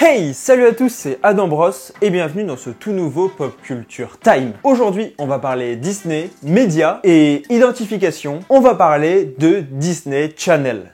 Hey, salut à tous, c'est Adam Bros et bienvenue dans ce tout nouveau Pop Culture Time. Aujourd'hui, on va parler Disney, médias et identification. On va parler de Disney Channel.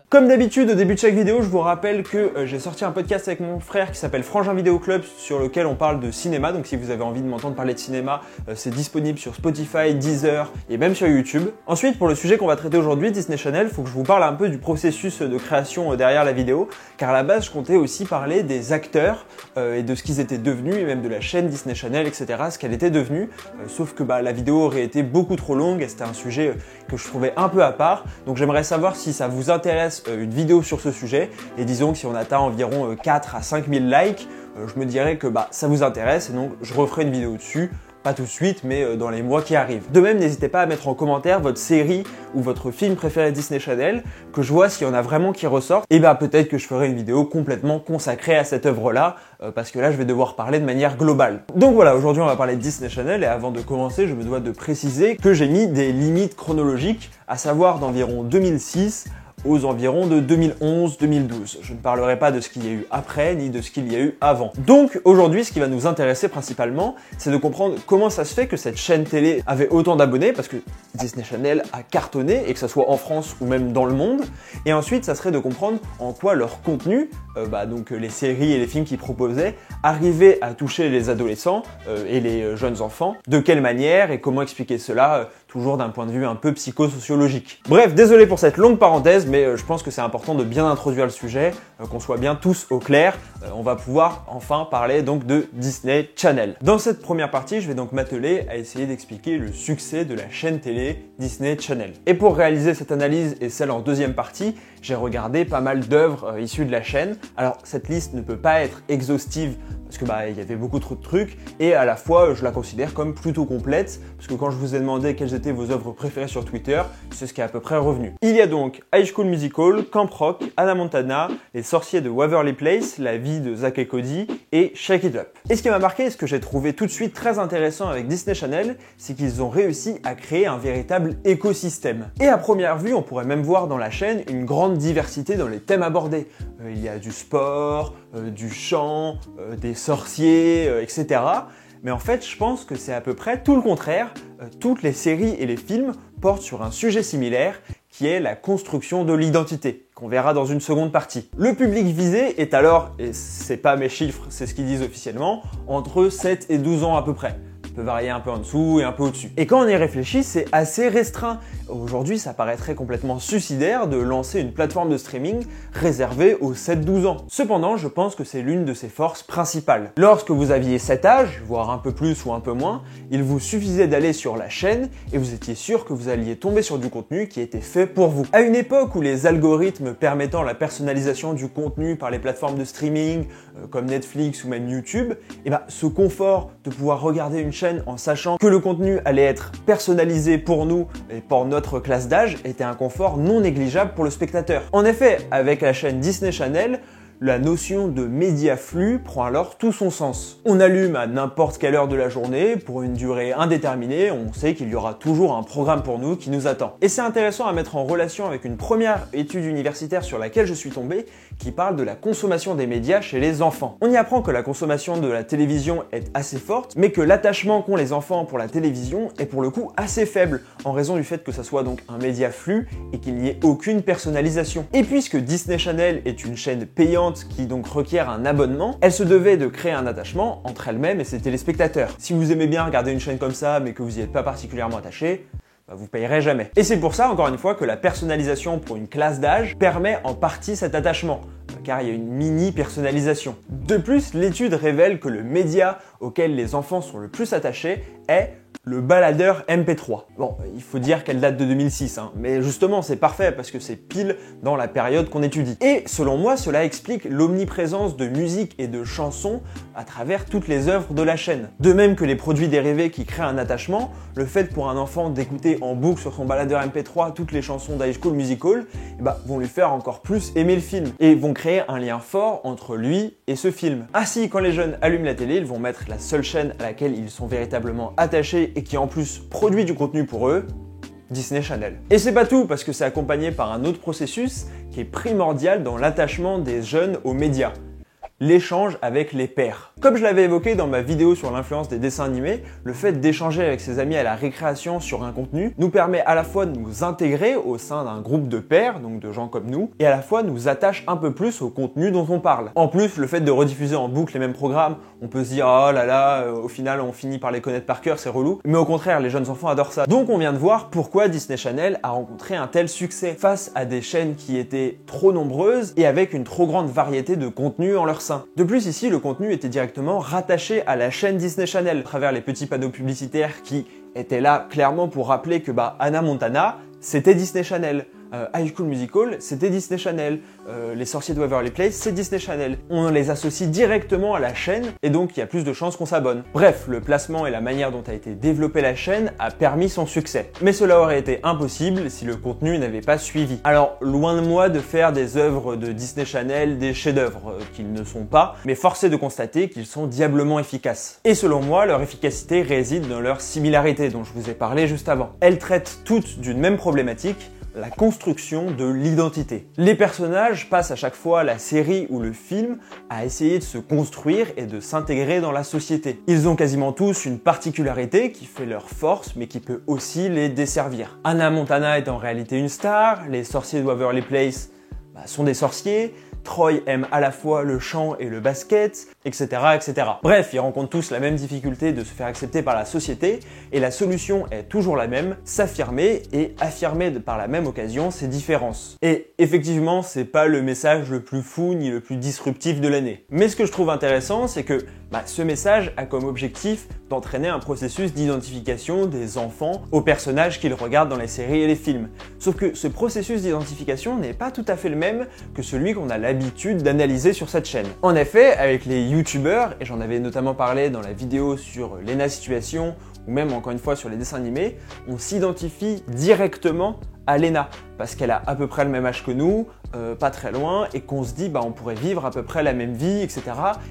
Comme d'habitude, au début de chaque vidéo, je vous rappelle que j'ai sorti un podcast avec mon frère qui s'appelle Frangin Vidéo Club sur lequel on parle de cinéma. Donc si vous avez envie de m'entendre parler de cinéma, c'est disponible sur Spotify, Deezer et même sur YouTube. Ensuite, pour le sujet qu'on va traiter aujourd'hui, Disney Channel, il faut que je vous parle un peu du processus de création derrière la vidéo. Car à la base, je comptais aussi parler des acteurs et de ce qu'ils étaient devenus et même de la chaîne Disney Channel, etc. Ce qu'elle était devenue. Sauf que la vidéo aurait été beaucoup trop longue et c'était un sujet que je trouvais un peu à part. Donc j'aimerais savoir si ça vous intéresse une vidéo sur ce sujet et disons que si on atteint environ 4 à 5 000 likes, je me dirais que ça vous intéresse et donc je referai une vidéo dessus. Pas tout de suite, mais dans les mois qui arrivent. De même, n'hésitez pas à mettre en commentaire votre série ou votre film préféré Disney Channel, que je vois s'il y en a vraiment qui ressortent. Et peut-être que je ferai une vidéo complètement consacrée à cette œuvre-là, parce que là, je vais devoir parler de manière globale. Donc voilà, aujourd'hui, on va parler de Disney Channel, et avant de commencer, je me dois de préciser que j'ai mis des limites chronologiques, à savoir d'environ 2006 aux environs de 2011-2012. Je ne parlerai pas de ce qu'il y a eu après, ni de ce qu'il y a eu avant. Donc aujourd'hui, ce qui va nous intéresser principalement, c'est de comprendre comment ça se fait que cette chaîne télé avait autant d'abonnés, parce que Disney Channel a cartonné, et que ça soit en France ou même dans le monde. Et ensuite, ça serait de comprendre en quoi leur contenu, donc les séries et les films qu'ils proposaient, arrivaient à toucher les adolescents et les jeunes enfants, de quelle manière et comment expliquer cela, toujours d'un point de vue un peu psychosociologique. Bref, désolé pour cette longue parenthèse, mais je pense que c'est important de bien introduire le sujet, qu'on soit bien tous au clair. On va pouvoir enfin parler donc de Disney Channel. Dans cette première partie, je vais donc m'atteler à essayer d'expliquer le succès de la chaîne télé Disney Channel. Et pour réaliser cette analyse et celle en deuxième partie, j'ai regardé pas mal d'œuvres issues de la chaîne. Alors cette liste ne peut pas être exhaustive parce que il y avait beaucoup trop de trucs et à la fois je la considère comme plutôt complète parce que quand je vous ai demandé quelles étaient vos œuvres préférées sur Twitter, c'est ce qui est à peu près revenu. Il y a donc High School Musical, Camp Rock, Hannah Montana, Les Sorciers de Waverly Place, La vie de Zack et Cody et Shake It Up. Et ce qui m'a marqué et ce que j'ai trouvé tout de suite très intéressant avec Disney Channel, c'est qu'ils ont réussi à créer un véritable écosystème. Et à première vue, on pourrait même voir dans la chaîne une grande diversité dans les thèmes abordés. Il y a du sport, du chant, des sorciers, etc. Mais en fait, je pense que c'est à peu près tout le contraire. Toutes les séries et les films portent sur un sujet similaire qui est la construction de l'identité, qu'on verra dans une seconde partie. Le public visé est alors, et c'est pas mes chiffres, c'est ce qu'ils disent officiellement, entre 7 et 12 ans à peu près. Ça peut varier un peu en dessous et un peu au-dessus. Et quand on y réfléchit, c'est assez restreint. Aujourd'hui, ça paraîtrait complètement suicidaire de lancer une plateforme de streaming réservée aux 7-12 ans. Cependant, je pense que c'est l'une de ses forces principales. Lorsque vous aviez cet âge, voire un peu plus ou un peu moins, il vous suffisait d'aller sur la chaîne et vous étiez sûr que vous alliez tomber sur du contenu qui était fait pour vous. À une époque où les algorithmes permettant la personnalisation du contenu par les plateformes de streaming comme Netflix ou même YouTube, ce confort de pouvoir regarder une chaîne en sachant que le contenu allait être personnalisé pour nous et pour notre classe d'âge était un confort non négligeable pour le spectateur. En effet, avec la chaîne Disney Channel, la notion de média flux prend alors tout son sens. On allume à n'importe quelle heure de la journée, pour une durée indéterminée, on sait qu'il y aura toujours un programme pour nous qui nous attend. Et c'est intéressant à mettre en relation avec une première étude universitaire sur laquelle je suis tombé, qui parle de la consommation des médias chez les enfants. On y apprend que la consommation de la télévision est assez forte, mais que l'attachement qu'ont les enfants pour la télévision est pour le coup assez faible, en raison du fait que ça soit donc un média flux et qu'il n'y ait aucune personnalisation. Et puisque Disney Channel est une chaîne payante qui donc requiert un abonnement, elle se devait de créer un attachement entre elle-même et ses téléspectateurs. Si vous aimez bien regarder une chaîne comme ça mais que vous n'y êtes pas particulièrement attaché, vous payerez jamais. Et c'est pour ça, encore une fois, que la personnalisation pour une classe d'âge permet en partie cet attachement, car il y a une mini-personnalisation. De plus, l'étude révèle que le média auquel les enfants sont le plus attachés est le baladeur MP3. Bon, il faut dire qu'elle date de 2006, mais justement c'est parfait parce que c'est pile dans la période qu'on étudie. Et selon moi, cela explique l'omniprésence de musique et de chansons à travers toutes les œuvres de la chaîne. De même que les produits dérivés qui créent un attachement, le fait pour un enfant d'écouter en boucle sur son baladeur MP3 toutes les chansons d'High School Musical, vont lui faire encore plus aimer le film et vont créer un lien fort entre lui et ce film. Ainsi, quand les jeunes allument la télé, ils vont mettre la seule chaîne à laquelle ils sont véritablement attachés et qui en plus produit du contenu pour eux, Disney Channel. Et c'est pas tout, parce que c'est accompagné par un autre processus qui est primordial dans l'attachement des jeunes aux médias. L'échange avec les pairs. Comme je l'avais évoqué dans ma vidéo sur l'influence des dessins animés, le fait d'échanger avec ses amis à la récréation sur un contenu nous permet à la fois de nous intégrer au sein d'un groupe de pairs, donc de gens comme nous, et à la fois nous attache un peu plus au contenu dont on parle. En plus, le fait de rediffuser en boucle les mêmes programmes, on peut se dire oh là là, au final on finit par les connaître par cœur, c'est relou. Mais au contraire, les jeunes enfants adorent ça. Donc on vient de voir pourquoi Disney Channel a rencontré un tel succès face à des chaînes qui étaient trop nombreuses et avec une trop grande variété de contenus en leur sein. De plus, ici, le contenu était directement rattaché à la chaîne Disney Channel à travers les petits panneaux publicitaires qui étaient là clairement pour rappeler que Hannah Montana, c'était Disney Channel. High School Musical, c'était Disney Channel. Les Sorciers de Waverly Place, c'est Disney Channel. On les associe directement à la chaîne et donc il y a plus de chances qu'on s'abonne. Bref, le placement et la manière dont a été développée la chaîne a permis son succès. Mais cela aurait été impossible si le contenu n'avait pas suivi. Alors, loin de moi de faire des œuvres de Disney Channel des chefs-d'œuvre qu'ils ne sont pas, mais force est de constater qu'ils sont diablement efficaces. Et selon moi, leur efficacité réside dans leur similarité dont je vous ai parlé juste avant. Elles traitent toutes d'une même problématique, la construction de l'identité. Les personnages passent à chaque fois la série ou le film à essayer de se construire et de s'intégrer dans la société. Ils ont quasiment tous une particularité qui fait leur force mais qui peut aussi les desservir. Hannah Montana est en réalité une star, les Sorciers de Waverly Place sont des sorciers, Troy aime à la fois le chant et le basket, etc., etc. Bref, ils rencontrent tous la même difficulté de se faire accepter par la société, et la solution est toujours la même, s'affirmer et affirmer par la même occasion ses différences. Et effectivement, c'est pas le message le plus fou ni le plus disruptif de l'année. Mais ce que je trouve intéressant, c'est que ce message a comme objectif d'entraîner un processus d'identification des enfants aux personnages qu'ils regardent dans les séries et les films. Sauf que ce processus d'identification n'est pas tout à fait le même que celui qu'on a l'habitude d'analyser sur cette chaîne. En effet, avec les youtubeurs, et j'en avais notamment parlé dans la vidéo sur Lena Situation, ou même encore une fois sur les dessins animés, on s'identifie directement à Lena, parce qu'elle a à peu près le même âge que nous, pas très loin, et qu'on se dit on pourrait vivre à peu près la même vie, etc.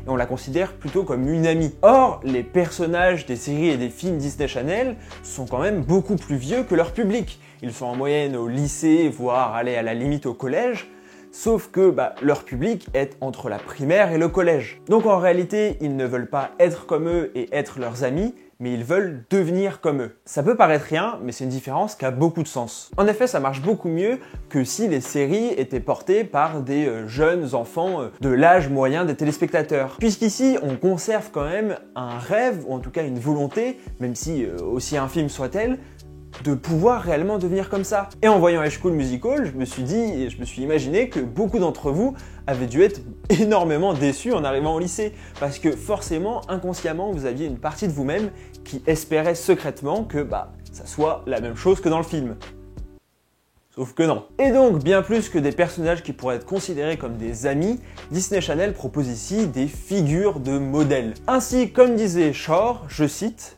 Et on la considère plutôt comme une amie. Or, les personnages des séries et des films Disney Channel sont quand même beaucoup plus vieux que leur public. Ils sont en moyenne au lycée, voire aller à la limite au collège, sauf que leur public est entre la primaire et le collège. Donc en réalité, ils ne veulent pas être comme eux et être leurs amis, mais ils veulent devenir comme eux. Ça peut paraître rien, mais c'est une différence qui a beaucoup de sens. En effet, ça marche beaucoup mieux que si les séries étaient portées par des jeunes enfants de l'âge moyen des téléspectateurs. Puisqu'ici, on conserve quand même un rêve, ou en tout cas une volonté, même si aussi infime soit-elle, de pouvoir réellement devenir comme ça. Et en voyant High School Musical, je me suis imaginé que beaucoup d'entre vous avaient dû être énormément déçus en arrivant au lycée. Parce que forcément, inconsciemment, vous aviez une partie de vous-même qui espérait secrètement que ça soit la même chose que dans le film. Sauf que non. Et donc, bien plus que des personnages qui pourraient être considérés comme des amis, Disney Channel propose ici des figures de modèles. Ainsi, comme disait Shore, je cite,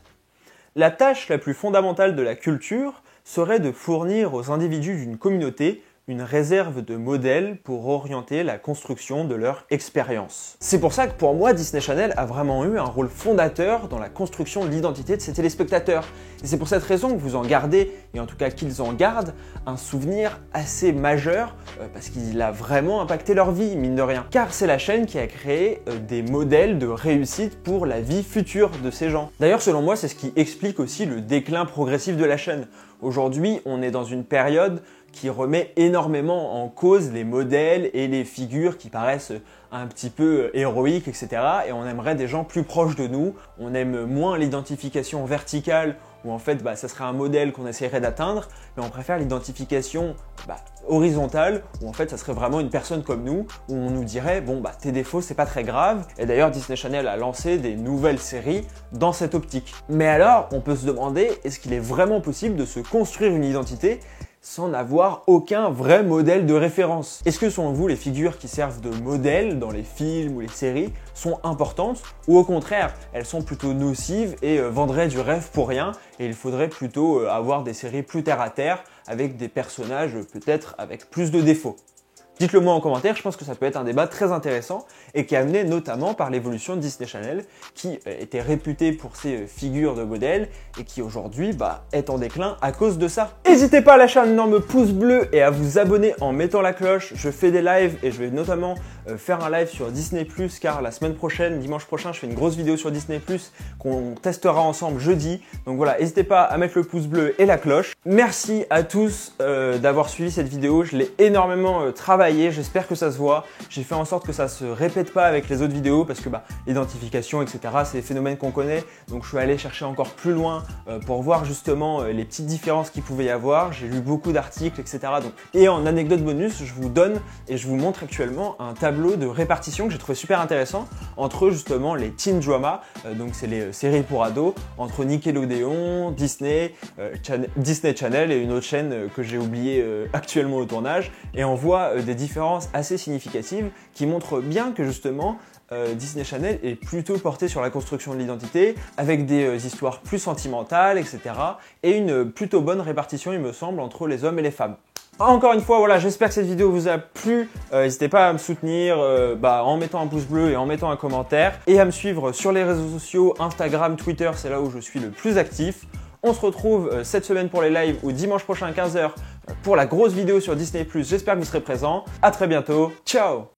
« La tâche la plus fondamentale de la culture serait de fournir aux individus d'une communauté une réserve de modèles pour orienter la construction de leur expérience. » C'est pour ça que pour moi, Disney Channel a vraiment eu un rôle fondateur dans la construction de l'identité de ses téléspectateurs. Et c'est pour cette raison que vous en gardez, et en tout cas qu'ils en gardent, un souvenir assez majeur, parce qu'il a vraiment impacté leur vie, mine de rien. Car c'est la chaîne qui a créé des modèles de réussite pour la vie future de ces gens. D'ailleurs, selon moi, c'est ce qui explique aussi le déclin progressif de la chaîne. Aujourd'hui, on est dans une période qui remet énormément en cause les modèles et les figures qui paraissent un petit peu héroïques, etc. Et on aimerait des gens plus proches de nous. On aime moins l'identification verticale où en fait ça serait un modèle qu'on essaierait d'atteindre, mais on préfère l'identification horizontale où en fait ça serait vraiment une personne comme nous, où on nous dirait tes défauts c'est pas très grave. Et d'ailleurs Disney Channel a lancé des nouvelles séries dans cette optique. Mais alors on peut se demander, est-ce qu'il est vraiment possible de se construire une identité sans n'avoir aucun vrai modèle de référence? Est-ce que selon vous, les figures qui servent de modèle dans les films ou les séries sont importantes ou au contraire, elles sont plutôt nocives et vendraient du rêve pour rien et il faudrait plutôt avoir des séries plus terre à terre avec des personnages peut-être avec plus de défauts? Dites-le moi en commentaire, je pense que ça peut être un débat très intéressant et qui est amené notamment par l'évolution de Disney Channel qui était réputé pour ses figures de modèle et qui aujourd'hui est en déclin à cause de ça. N'hésitez pas à lâcher un énorme pouce bleu et à vous abonner en mettant la cloche. Je fais des lives et je vais notamment faire un live sur Disney+, car la semaine prochaine, dimanche prochain, je fais une grosse vidéo sur Disney+, qu'on testera ensemble jeudi. Donc voilà, n'hésitez pas à mettre le pouce bleu et la cloche. Merci à tous d'avoir suivi cette vidéo, je l'ai énormément travaillé. J'espère que ça se voit. J'ai fait en sorte que ça se répète pas avec les autres vidéos parce que l'identification, etc., c'est des phénomènes qu'on connaît. Donc je suis allé chercher encore plus loin pour voir justement les petites différences qu'il pouvait y avoir. J'ai lu beaucoup d'articles, etc. Et en anecdote bonus, je vous donne et je vous montre actuellement un tableau de répartition que j'ai trouvé super intéressant entre justement les teen dramas, donc c'est les séries pour ados, entre Nickelodeon, Disney, Disney Channel et une autre chaîne que j'ai oubliée actuellement au tournage. Et on voit des différences assez significatives qui montrent bien que justement Disney Channel est plutôt porté sur la construction de l'identité avec des histoires plus sentimentales, etc. et une plutôt bonne répartition, il me semble, entre les hommes et les femmes. Encore une fois, voilà, j'espère que cette vidéo vous a plu. N'hésitez pas à me soutenir en mettant un pouce bleu et en mettant un commentaire et à me suivre sur les réseaux sociaux, Instagram, Twitter, c'est là où je suis le plus actif. On se retrouve cette semaine pour les lives ou dimanche prochain à 15 h pour la grosse vidéo sur Disney+. J'espère que vous serez présents. À très bientôt. Ciao!